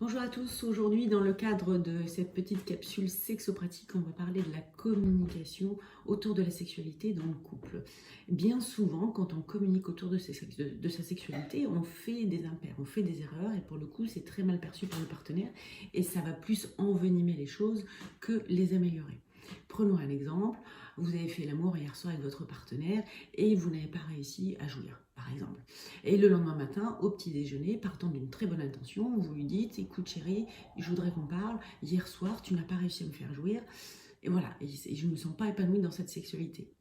Bonjour à tous, aujourd'hui dans le cadre de cette petite capsule sexopratique, on va parler de la communication autour de la sexualité dans le couple. Bien souvent, quand on communique autour de sa sexualité, on fait des impairs, on fait des erreurs et pour le coup c'est très mal perçu par le partenaire et ça va plus envenimer les choses que les améliorer. Prenons un exemple, vous avez fait l'amour hier soir avec votre partenaire et vous n'avez pas réussi à jouir, par exemple. Et le lendemain matin, au petit déjeuner, partant d'une très bonne intention, vous lui dites « Écoute chérie, je voudrais qu'on parle, hier soir tu n'as pas réussi à me faire jouir, et voilà, et je ne me sens pas épanouie dans cette sexualité. »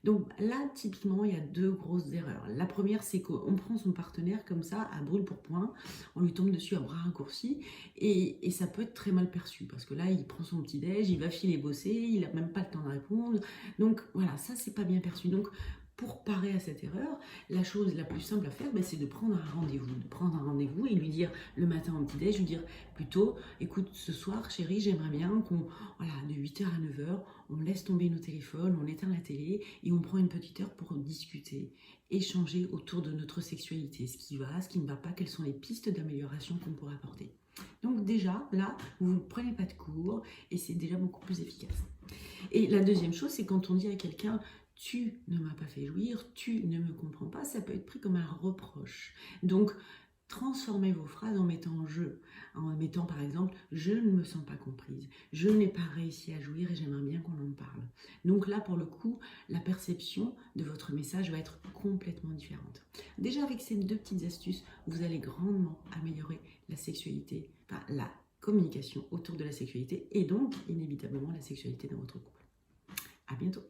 Donc là, typiquement, il y a deux grosses erreurs. La première, c'est qu'on prend son partenaire comme ça, à brûle-pourpoint, on lui tombe dessus à bras raccourcis, et ça peut être très mal perçu, parce que là, il prend son petit-déj, il va filer bosser, il n'a même pas le temps de répondre. Donc voilà, ça, c'est pas bien perçu. Donc, pour parer à cette erreur, la chose la plus simple à faire, c'est de prendre un rendez-vous. De prendre un rendez-vous et lui dire le matin au petit-déj, lui dire plutôt, écoute, ce soir, chérie, j'aimerais bien qu'on, voilà, de 8h à 9h, on laisse tomber nos téléphones, on éteint la télé et on prend une petite heure pour discuter, échanger autour de notre sexualité, ce qui va, ce qui ne va pas, quelles sont les pistes d'amélioration qu'on pourrait apporter. Donc déjà, là, vous ne prenez pas de cours et c'est déjà beaucoup plus efficace. Et la deuxième chose, c'est quand on dit à quelqu'un « tu ne m'as pas fait jouir, tu ne me comprends pas », ça peut être pris comme un reproche. Donc, transformez vos phrases en mettant « je », en mettant par exemple « je ne me sens pas comprise, je n'ai pas réussi à jouir et j'aimerais bien qu'on en parle ». Donc là, pour le coup, la perception de votre message va être complètement différente. Déjà, avec ces deux petites astuces, vous allez grandement améliorer la sexualité, enfin la communication autour de la sexualité et donc inévitablement la sexualité dans votre couple. À bientôt.